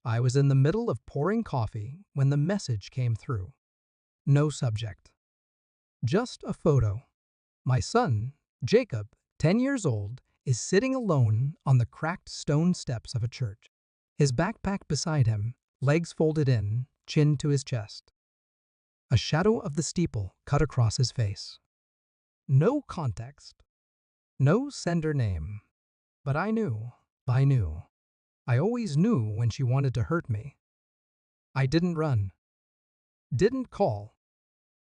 I was in the middle of pouring coffee when the message came through. No subject. Just a photo. My son, Jacob, 10 years old, is sitting alone on the cracked stone steps of a church. His backpack beside him, legs folded in, chin to his chest. A shadow of the steeple cut across his face. No context. No sender name. But I knew. I knew. I always knew when she wanted to hurt me. I didn't run. Didn't call.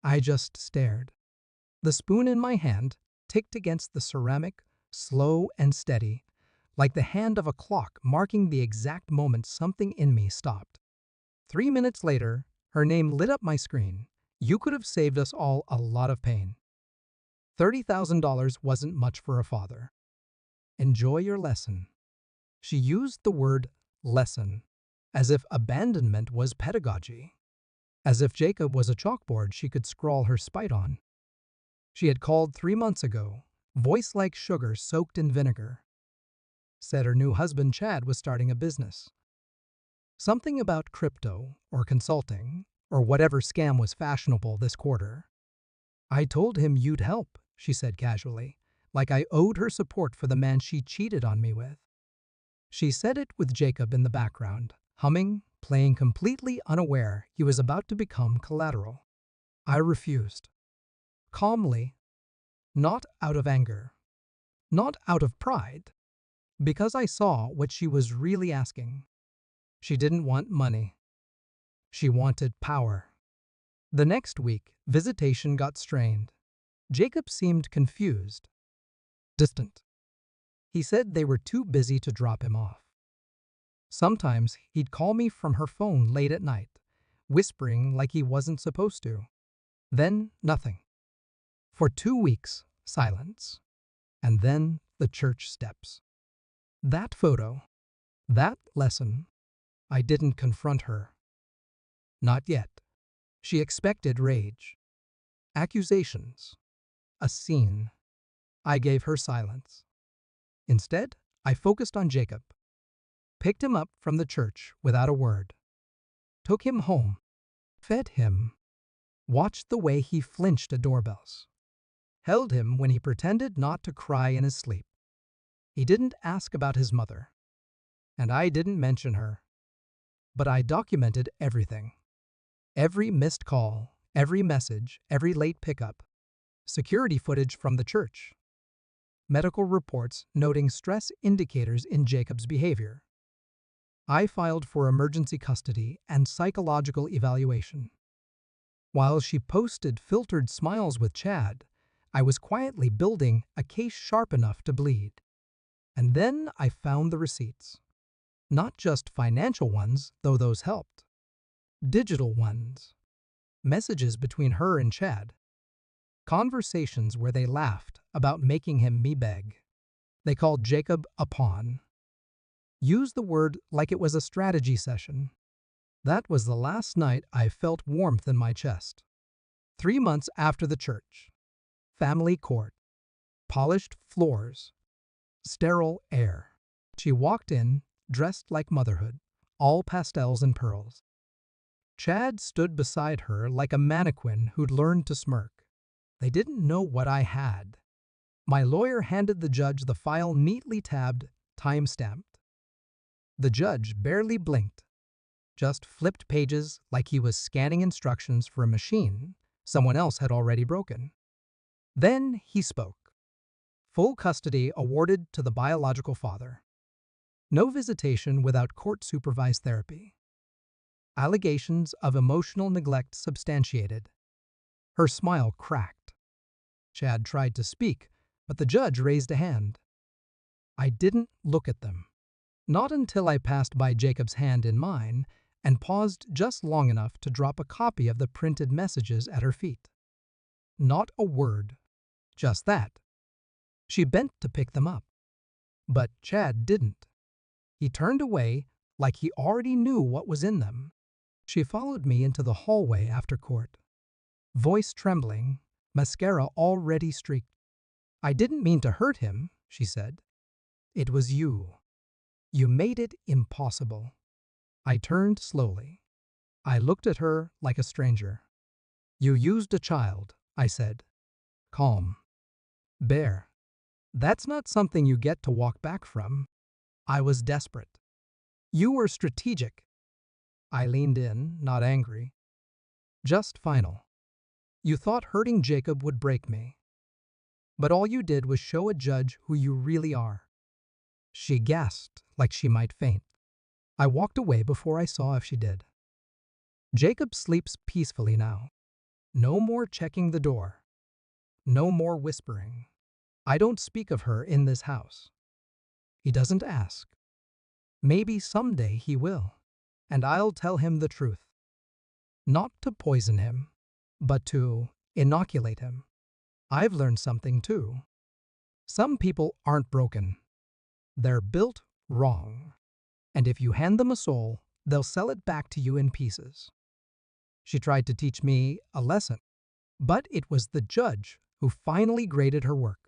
I just stared. The spoon in my hand ticked against the ceramic, slow and steady, like the hand of a clock marking the exact moment something in me stopped. 3 minutes later, her name lit up my screen. You could have saved us all a lot of pain. $30,000 wasn't much for a father. Enjoy your lesson. She used the word lesson, as if abandonment was pedagogy, as if Jacob was a chalkboard she could scrawl her spite on. She had called 3 months ago, voice like sugar soaked in vinegar. Said her new husband Chad was starting a business. Something about crypto or consulting or whatever scam was fashionable this quarter. I told him you'd help, she said casually, like I owed her support for the man she cheated on me with. She said it with Jacob in the background, humming, playing completely unaware he was about to become collateral. I refused. Calmly, not out of anger, not out of pride, because I saw what she was really asking. She didn't want money. She wanted power. The next week, visitation got strained. Jacob seemed confused, distant. He said they were too busy to drop him off. Sometimes he'd call me from her phone late at night, whispering like he wasn't supposed to. Then nothing. For 2 weeks, silence. And then the church steps. That photo, that lesson, I didn't confront her. Not yet. She expected rage. Accusations. A scene. I gave her silence. Instead, I focused on Jacob. Picked him up from the church without a word. Took him home. Fed him. Watched the way he flinched at doorbells. Held him when he pretended not to cry in his sleep. He didn't ask about his mother. And I didn't mention her. But I documented everything. Every missed call, every message, every late pickup. Security footage from the church. Medical reports noting stress indicators in Jacob's behavior. I filed for emergency custody and psychological evaluation. While she posted filtered smiles with Chad, I was quietly building a case sharp enough to bleed. And then I found the receipts. Not just financial ones, though those helped. Digital ones. Messages between her and Chad. Conversations where they laughed about making him me beg. They called Jacob a pawn. Used the word like it was a strategy session. That was the last night I felt warmth in my chest. 3 months after the church. Family court. Polished floors. Sterile air. She walked in, dressed like motherhood, all pastels and pearls. Chad stood beside her like a mannequin who'd learned to smirk. They didn't know what I had. My lawyer handed the judge the file neatly tabbed, time-stamped. The judge barely blinked, just flipped pages like he was scanning instructions for a machine someone else had already broken. Then he spoke. Full custody awarded to the biological father. No visitation without court-supervised therapy. Allegations of emotional neglect substantiated. Her smile cracked. Chad tried to speak, but the judge raised a hand. I didn't look at them. Not until I passed by Jacob's hand in mine and paused just long enough to drop a copy of the printed messages at her feet. Not a word. Just that. She bent to pick them up. But Chad didn't. He turned away like he already knew what was in them. She followed me into the hallway after court. Voice trembling, mascara already streaked. I didn't mean to hurt him, she said. It was you. You made it impossible. I turned slowly. I looked at her like a stranger. You used a child, I said. Calm. Bear. That's not something you get to walk back from. I was desperate. You were strategic. I leaned in, not angry. Just final. You thought hurting Jacob would break me. But all you did was show a judge who you really are. She gasped like she might faint. I walked away before I saw if she did. Jacob sleeps peacefully now. No more checking the door. No more whispering. I don't speak of her in this house. He doesn't ask. Maybe someday he will, and I'll tell him the truth. Not to poison him, but to inoculate him. I've learned something too. Some people aren't broken. They're built wrong. And if you hand them a soul, they'll sell it back to you in pieces. She tried to teach me a lesson, but it was the judge who finally graded her work.